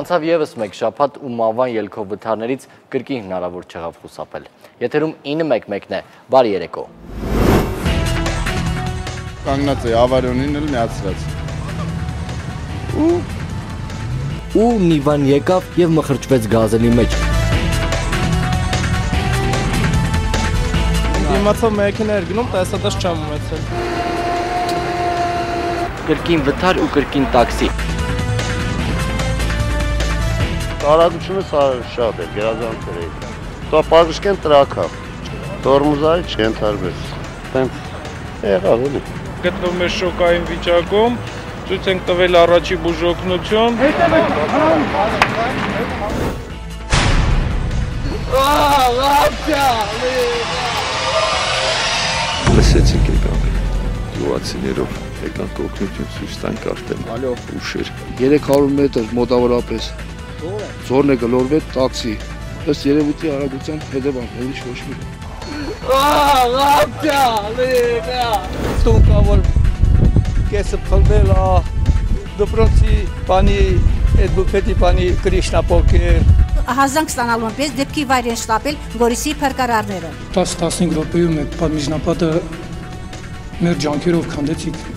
Անցավ եւս մեկ շաբաթ ու Մավան ելքով վթարներից կրկին հնարավոր չեղավ խուսափել։ Եթերում 911-ն է, բարի երեկո։ Կանգնած է ավարիոնին էլ միացրած։ Ու Նիվան եկավ եւ մխրճվեց գազելի մեջ։ Դիմացավ մեքենա էր գնում, տեսադաշ չեմ ունեցել։ Կրկին վթար ու կրկին տաքսի։ Արագությունը շատ էր, գերազանցել էր։ Դա պարզկեն տրակա։ Տորմուզարի չենթարվեց։ Տենց եղավ էլի։ Գտնվում է շոկային վիճակում, ցույց ենք տվել առաջի բուժօգնություն։ Լսեցինք եկանք գյուղացիներով, եկանք օգնություն ցույց տանք արդեն ուշեր։ 300 մետր մոտավորապես ձորն է գլորվել տաքսի, ըստ երևույթի արագության հետևանք, ուրիշ ոչ մի։ Ստունկա որ կեսը փլվել է, դպրոցի բանի, այդ բուֆետի բանի Կրիշնապոկեր։ Հազանգ ստանալու պես դեպքի վայր են շտապել Գորիսի փրկարարները։ 10-15 րոպեում այդ պատմիջնապատը մեր ջանքերով քանդեցինք։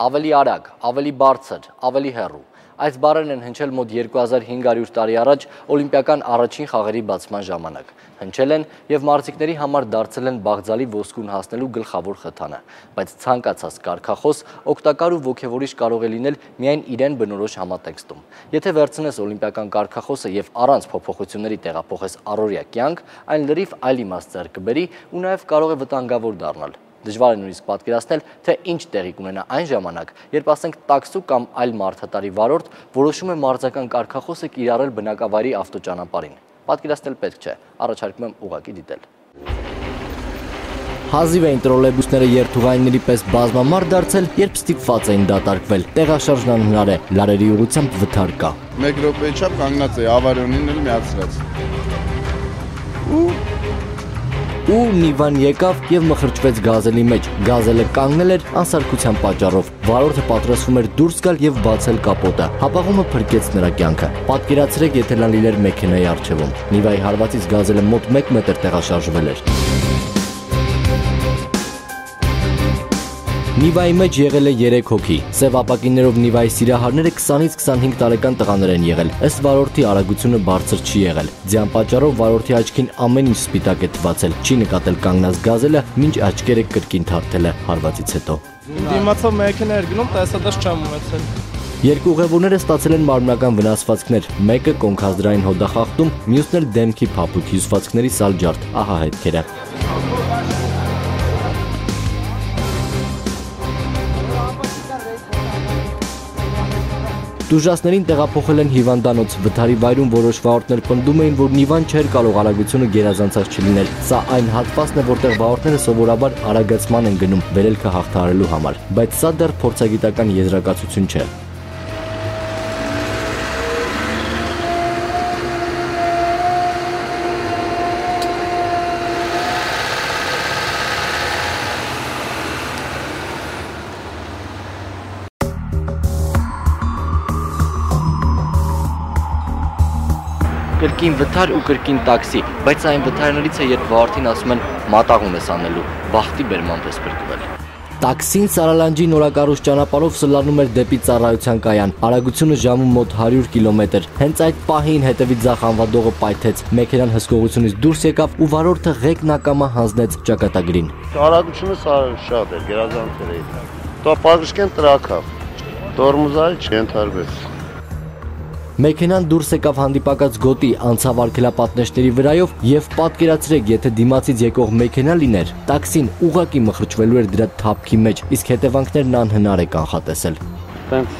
Ավելի արագ, ավելի բարձր, ավելի հեռու։ Այս բառերն են հնչել մոտ 2500 տարի առաջ օլիմպիական առաջին խաղերի բացման ժամանակ։ Հնչել են եւ մարզիկների համար դարձել են Բաղձալի ոսկուն հասնելու գլխավոր խթանը, բայց ցանկացած կարգախոս օգտակար ու ոգևորիչ կարող է լինել միայն իրեն բնորոշ համատեքստում։ Եթե վերցնես օլիմպիական կարգախոսը եւ առանց փոփոխությունների տեղափոխես առօրյա կյանք, այն լրիվ այլ իմաստ ձեռք կբերի ու նաեւ կարող է վտանգավոր դառնալ։ Դժվար է նույնիսկ պատկերացնել, թե ինչ տեղի կունենա այն ժամանակ, երբ ասենք տաքսու կամ այլ մարդատարի վարորդ որոշում է մարզական կարգախոսը կիրառել բնակավայրի ավտոճանապարհին։ Պատկերացնել պետք չէ, առաջարկում եմ ուղղակի դիտել։ Հազիվ էին տրոլեյբուսները երթուղայինների պես բազմամարդ դարձել, երբ ստիպված էին դատարկվել։ Տեղաշարժն անհնար է, լարերի ուղղությամբ վթար կա։ 1 րոպեի չափ կանգնած է ավարիոնին էլ միացրած։ Ու Նիվան եկավ եւ մխրճվեց գազելի մեջ։ Գազելը կանգնել էր անսարքության պատճառով։ Վարորդը պատրաստվում էր դուրս գալ եւ բացել կապոտը։ Հապաղումը փրկեց նրա կյանքը։ Պատկերացրեք, եթե նա լիներ մեքենայի առջևում։ Նիվայի հարվածից գազելը մոտ 1 մետր տեղաշարժվել էր։ Նիվայի մեջ եղել է 3 հոգի։ Սև ապակիներով Նիվայի սիրահարները 20-ից 25 տարեկան տղաներ են եղել։ Ըստ վարորդի արագությունը բարձր չի եղել։ Ձյան պատճառով վարորդի աչքին ամեն ինչ սպիտակ է թվացել։ Չի նկատել կանգնած գազելը, մինչ աչքերը կրկին թարթել է հարվածից հետո։ Դիմացավ մեքենա էր գնում, տեսադաշ չեմ ունեցել։ Երկու ուղևորները ստացել են մարմնական վնասվածքներ։ Մեկը կոնքազդրային հոդախախտում, մյուսն էլ դեմքի փափուկ, հյուսվածքների սալջարդ։ Ահա հետքերը։ Դուժասներին տեղափոխել են հիվանդանոց։ Վթարի վայրում որոշ վարորդներ պնդում էին, որ Նիվան չէր կարող արագությունը գերազանցած չլինել։ Սա այն հատվածն է, որտեղ վարորդները սովորաբար արագացման են գնում վերելքը հաղթահարելու համար, բայց սա դեռ փորձագիտական եզրակացություն չէ։ Կրկին վթար ու կրկին տաքսի, բայց այն վթարներից է, երբ վարորդին ասում են մատաղում ես անելու, բախտի բերման պես փրկվել։ Տաքսին Սարալանջի նորակառույց ճանապարհով սլանում էր դեպի ծառայության կայան, արագությունը ժամում մոտ 100 կիլոմետր։ Հենց այդ պահին հետևից ձախ անվադողը պայթեց, մեքենան հսկողությունից դուրս եկավ ու վարորդը ղեկն ակամա հանձնեց ճակատագրին։ Արագությունը շատ էր, գերազանցել էր։ Դա պարզկեն տրակա։ Տորմուզարի չենթարվեց։ Մեքենան դուրս եկավ հանդիպակաց գոտի, անցավ արգելապատնեշների վրայով եւ պատկերացրեք, եթե դիմացից եկող մեքենա լիներ, տաքսին ուղղակի մխրճվելու էր դրա թափքի մեջ, իսկ հետևանքներն անհնար է կանխատեսել։ Տենց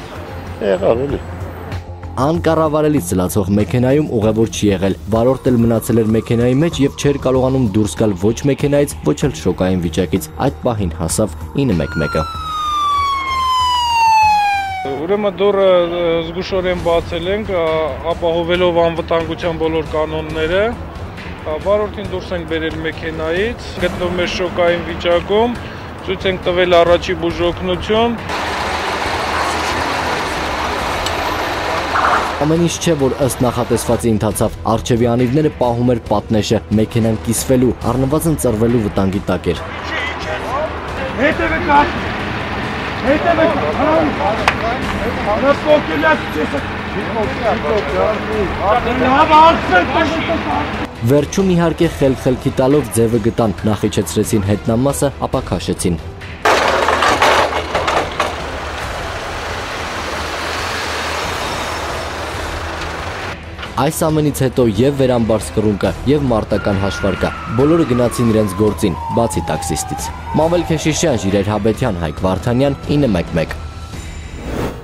եղավ էլի։ Անկառավարելի ծլացող մեքենայում ուղևոր չի եղել, վարորդն էլ մնացել էր մեքենայի մեջ եւ չէր կարողանում դուրս գալ ոչ մեքենայից, ոչ էլ շոկային վիճակից։ Այդ պահին հասավ 911-ը։ Ուրեմն դուռը զգուշորեն բացել ենք, ապահովելով անվտանգության բոլոր կանոնները, վարորդին դուրս ենք բերել մեքենայից, գտնվում է շոկային վիճակում, ցույց ենք տվել առաջի բուժօգնություն։ Ամեն ինչ չէ, որ ըստ նախատեսվածի ընթացավ, առջևի անիվները պահում էր պատնեշը, մեքենան կիսվելու, առնվազն ծռվելու վտանգի տակ էր։ Վերջում իհարկե խելքի տալով ձևը գտան, նախիջեցրեցին հետնամասը, ապա քաշեցին։ Այս ամենից հետո եւ վերամբարձ կռունկը եւ մարտական հաշվարկը բոլորը գնացին իրենց գործին, բացի տաքսիստից։ Մանվել Քեշիշյան, Ժիրայր Հաբետյան, Հայկ Վարդանյան, 911։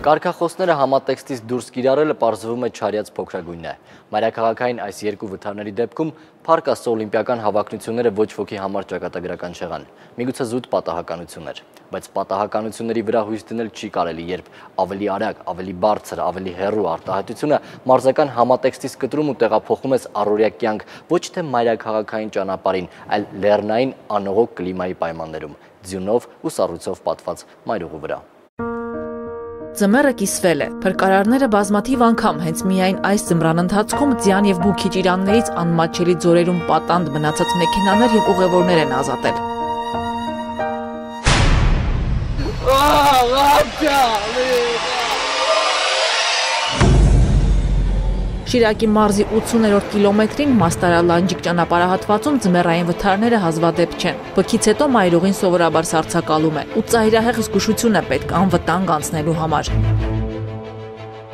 Կարգախոսները համատեքստից դուրս կիրառելը պարզվում է չարյաց փոքրագույնն է։ Մայրաքաղաքային այս երկու վթարների դեպքում Փառք Աստծո օլիմպիական հավաքնությունները ոչ ոքի համար ճակատագրական չեղան։ Միգուցե զուտ պատահականություն էր, բայց պատահականությունների վրա հույս դնել չի կարելի, երբ ավելի արագ, ավելի բարձր, ավելի հեռու արտահայտությունը մարզական համատեքստից կտրում ու տեղափոխում ես առօրյա կյանք ոչ թե մայրաքաղաքային ճանապարհին, այլ լեռնային անողոք կլիմայի պայմաններում, ձյունով ու սառույցով պատված մայրուղու վրա։ Ձմեռը կիսվել է, փրկարարները բազմաթիվ անգամ հենց միայն այս ձմռան ընթացքում ձյան եւ բուքի ճիրաններից անմատչելի ձորերում պատանդ մնացած մեքենաներ եւ ուղևորներ են ազատել։ Շիրակի մարզի 80-րդ կիլոմետրին Մաստարա-Լանջիկ ճանապարհահատվածում ձմեռային վթարները հազվադեպ չեն։ Բքից հետո մայրուղին սովորաբար սառցակալում է ու ծայրահեղ զգուշություն է պետք անվտանգ անցնելու համար։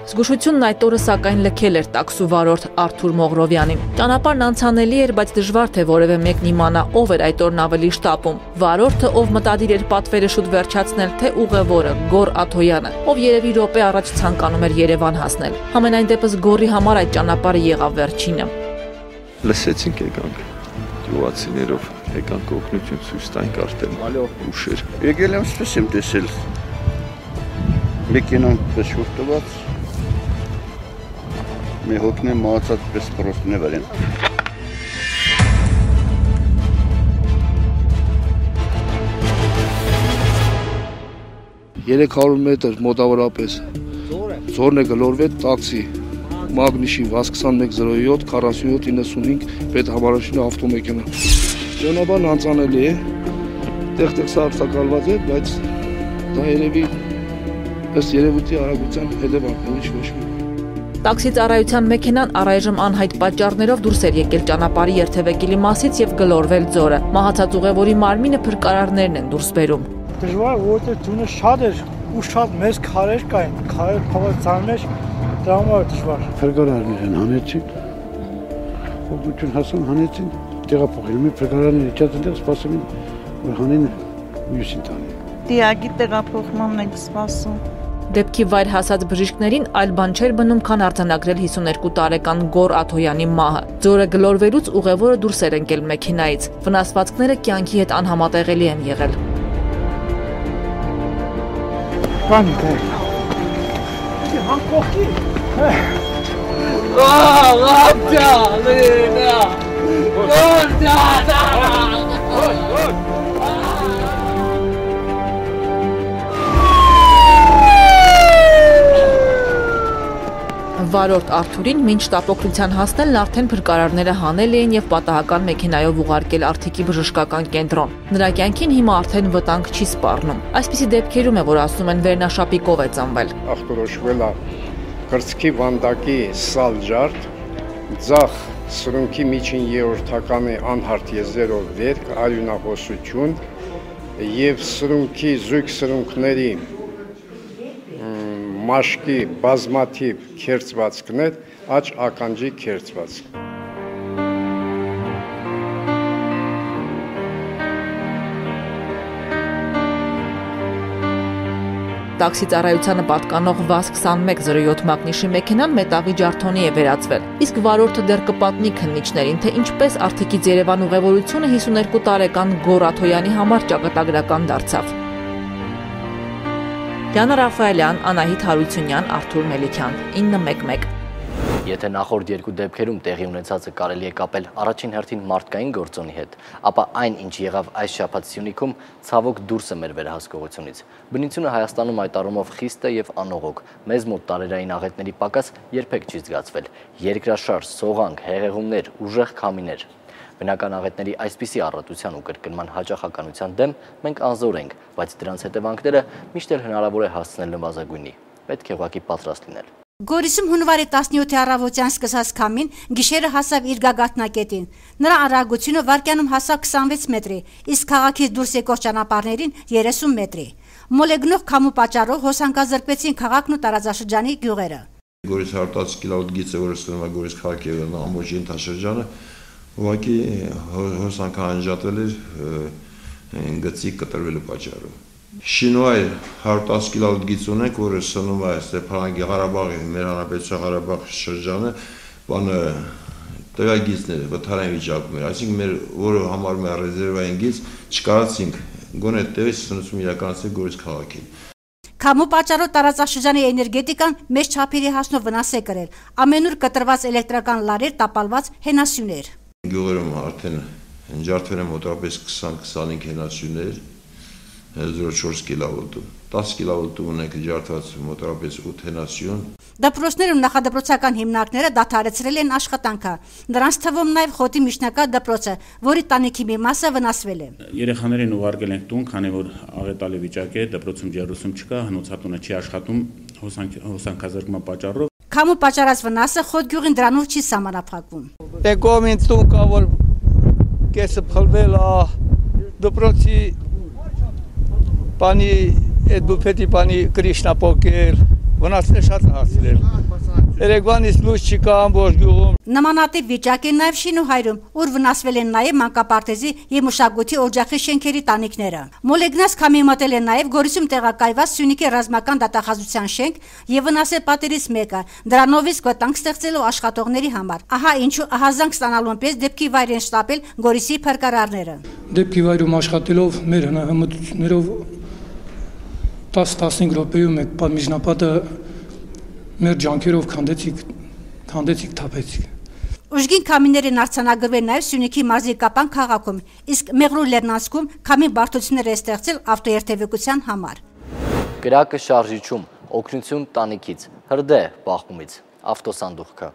Զգուշությունն այդ օրը սակայն լքել էր տաքսու վարորդ Արթուր Մողրովյանին։ Ճանապարհն անցանելի էր, բայց դժվար թե որևէ մեկն իմանա ով էր այդ օրն ավելի շտապում։ Վարորդը, ով մտադիր էր պատվերը շուտ վերջացնել, թե ուղևորը Գոռ Աթոյանը, ով երևի րոպե առաջ ցանկանում էր Երևան հասնել։ Համենայն դեպս Գոռի համար այդ ճանապարհը եղավ վերջինը։ Լսեցինք եկանք գյուղացիներով, եկանք օգնություն ցույց տանք արդեն ուշեր։ Եկել եմ սպես եմ տեսել։ Մեքենան շուրտված մի հոգն է մահացած պես պրոստն է վարեն։ 300 մետր մոտավորապես ձորն է գլորվել տաքսի Մագնիշի VAZ 2107 4795 պետհամարաշինի ավտոմեքենա։ Ճանապարհն անցանելի է, տեղ-տեղ սառցակալված է, բայց դա երևի ըստ երևույթի արագության հետևանքն է, ոչ մի։ Տաքսի ծառայության մեքենան առայժմ անհայտ պատճառներով դուրս էր եկել ճանապարհի երթևեկիլի մասից եւ գլորվել ձորը։ Մահացած ուղևորի մարմինը փրկարարներն են դուրս բերում։ Դժվար, որովհետեւ ձյունը շատ էր ու շատ մեծ քարեր կային, քարեր փոխած մեջ դրա համար դժվար։ Փրկարարներն հանեցին, օգնություն հասան հանեցին, տեղափոխել մի փրկարարներ իջած այնտեղ սպասում են, որ հանեն մյուսին տանեն։ Դիագի տեղափոխմանն ենք սպասում։ Դեպքի վայր հասած բժիշկներին այլ բան չէր բնում, քան արձանագրել 52 տարեկան Գոռ Աթոյանի մահը։ Ձորը գլորվելուց ուղևորը դուրս էր ընկել մեքենայից։ Վնասվածքները կյանքի հետ անհամատեղելի են եղել։ Պանիկա։ Հանկողքի։ Վարորդ Արթուրին մինչ տապոկրության հասնելն արդեն փրկարարները հանել էին եւ պատահական մեքենայով ուղարկել Արթիկի բժշկական կենտրոն։ Նրա կյանքին հիմա արդեն վտանգ չի սպառնում։ Այսպիսի դեպքերում է, որ ասում են վերնաշապիկով է ծնվել։ Ախտորոշվել է կրծքի վանդակի սալջարդ, ձախ սրունքի միջին երրորդականի անհարթ եզերով վերք, արյունահոսություն եւ սրունքի զույգ սրունքների մաշկի բազմաթիվ քերծվածքներ, աջ ականջի քերծվածք։ տաքսի ծառայությանը պատկանող ՎԱԶ 2107 մագնիշի մեքենան մետաղի ջարդոնի է վերածվել։ Իսկ վարորդը դեռ կպատնի քննիչներին, թե ինչպես Արթիկից Երևան ուղևորությունը 52 տարեկան Գոռ Աթոյանի համար ճակատագրական դարձավ։ Դիանա Ռաֆայելյան, Անահիտ Հարությունյան, Արթուր Մելիքյան, 911։ Եթե նախորդ երկու դեպքերում տեղի ունեցածը կարելի է կապել առաջին հերթին մարդկային գործոնի հետ, ապա այն, ինչ եղավ այս շաբաթ Սյունիքում, ցավոք դուրս է մեր վերահսկողությունից։ Բնությունը Հայաստանում այդ առումով խիստ է եւ անողոք։ Մեզ մոտ տարերային աղետների պակաս երբեք չի զգացվել։ Երկրաշարժ, սողանք, հեղեղումներ, ուժեղ քամիներ։ Բնական աղետների այսպիսի առատության ու կրկնման հաճախականության դեմ մենք անզոր ենք, բայց դրանց հետևանքները միշտ էլ հնարավոր է հասցնել նվազագույնի։ Պետք է ուղղակի պատրաստ լինել։ Գորիսում հունվարի 17-ի առավոտյան սկսած քամին գիշերը հասավ իր գագաթնակետին։ Նրա արագությունը վայրկյանում հասավ 26 մետրի, իսկ քաղաքից դուրս եկող ճանապարհներին 30 մետրի։ Մոլեգնող քամու պատճառով հոսանքազրկվեցին քաղաքն ու տարածաշրջանի գյուղերը։ Գորիս 110 կիլովոտ գիծը, որը ստանում է Գորիս քաղաքի ամբողջ ենթաշրջանը, ուղղակի հոսանքը անջատվել էր գծի կտրվելու պատճառով։ Շինուայր 110 կիլովոտ գիծ ունենք, որը սնում է Ստեփանագի Ղարաբաղի, մեր հանրապետության Ղարաբաղ շրջանը, բանը տվյալգիծները վթարային վիճակում էր, այսինքն մեր որը համարում է ռեզերվային գիծ, չկարացինք գոնե տեղից սնուցում իրականացնել Գորիս քաղաքին։ Քամու պատճառով տարածաշրջանի էներգետիկան մեծ չափերի հասնող վնաս է կրել։ Ամենուր կտրված էլեկտրական լարեր, տապալված հենասյուներ։ Գյուղերում արդեն ջարդվել են մոտավորապես 20-25 հենասյուներ 0.4 կիլովոտում, 10 կիլովոտում ունենք ջարդված մոտավորապես 8 հենասյուն։ Դպրոցներում նախադպրոցական հիմնարկները դադարեցրել են աշխատանքը։ Նրանց թվում նաև Խոտի միջնակարգ դպրոցը, որի տանիքի մի մասը վնասվել է։ Երեխաներին ուղարկել ենք տուն, քանի որ աղետալի վիճակ է, դպրոցում ջեռուսում չկա, հնոցատունը չի աշխատում հոսանքազրկման պատճառով։ Քամու պատճառած վնասը Խոտ գյուղին դրանով չի սահմանափակվում։ Եկոմին տուն կա, որ կեսը փլվել է, դպրոցի Պանի այդ բուֆետի պանի Կրիշնա պոկել, վնասներ շատ հասցրել։ Երևանից լույս չկա ամբողջ գյուղում։ Նմանատիպ վիճակ է նաև Շինուհայրում, ուր վնասվել են նաև մանկապարտեզի եւ մշակույթի օջախի շենքերի տանիքները։ Մոլեգնած քամի մտել է նաև Գորիսում տեղակայված Սյունիքի ռազմական դատախազության շենք եւ վնասել պատերից մեկը, դրանով իսկ վտանգ ստեղծելու աշխատողների համար։ Ահա ինչու ահազանգ ստանալուն պես դեպքի վայր են շտապել Գորիսի փրկարարները։ Դեպքի վայրում աշխատելով մեր հնամտություններով 10-15 րոպեում այդ պատմիջնապատը մեր ջանքերով քանդեցիք, թափեցիք։ Ուժգին քամիներ են արձանագրվել նաև Սյունիքի մարզի Կապան քաղաքում, իսկ Մեղրու լեռնանցքում քամի բարդություններ է ստեղծել ավտոերթևեկության համար։ Կրակը շարժիչում, օգնություն տանիքից, հրդե բախումից, ավտոսանդուղքը։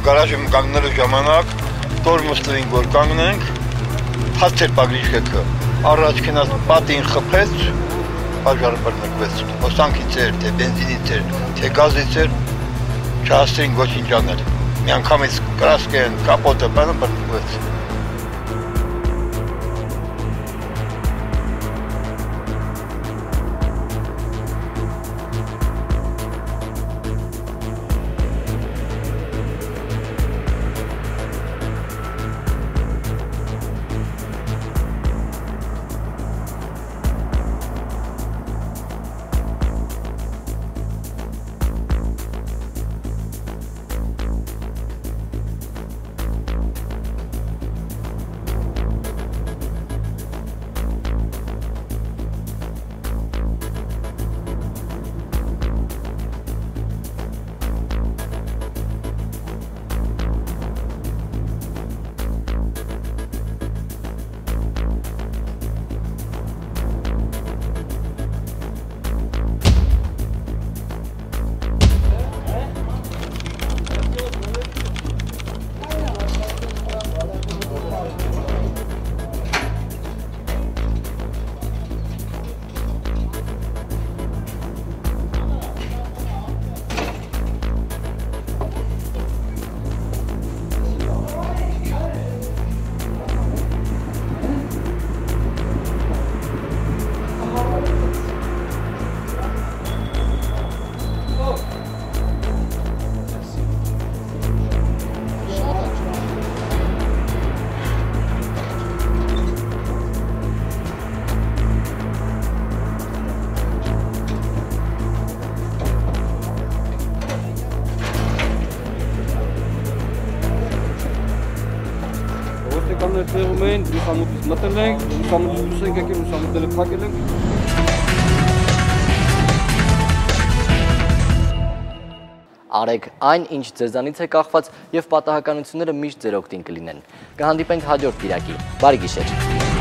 գարաժում կանգնելու ժամանակ տորմոս տվին, որ կանգնենք, հացեր պագրիչքը առաջ կենաց պատին խփեց, պաժարը բռնկվեց, հոսանքից էր, թե բենզինից էր, թե գազից էր, չհասցրին ոչինչ անել, միանգամից կրասկեն, կապոտը բանը բռնկվեց։ Տեղում էին, լուսամուտից մտել ենք, լուսամուտից դուրս ենք եկել, լուսամուտները փակել ենք։ Արեք այն, ինչ ձեզանից է կախված եւ պատահականությունները միշտ ձեր օգտին կլինեն։ Կհանդիպենք հաջորդ կիրակի։ Բարի գիշեր։